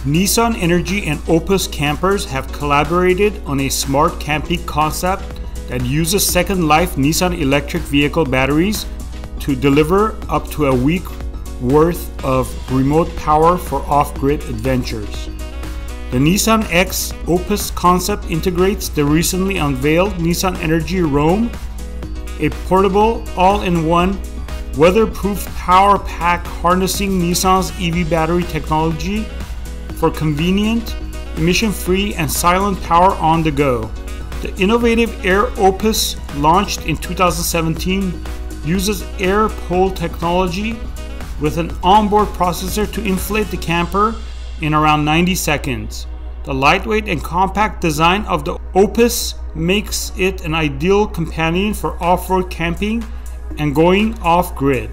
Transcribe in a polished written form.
Nissan Energy and OPUS campers have collaborated on a smart camping concept that uses Second Life Nissan electric vehicle batteries to deliver up to a week worth of remote power for off-grid adventures. The Nissan X OPUS concept integrates the recently unveiled Nissan Energy ROAM, a portable, all-in-one, weatherproof power pack harnessing Nissan's EV battery technology for convenient, emission-free, and silent power on the go. The innovative Air OPUS, launched in 2017, uses air pole technology with an onboard processor to inflate the camper in around 90 seconds. The lightweight and compact design of the OPUS makes it an ideal companion for off-road camping and going off-grid.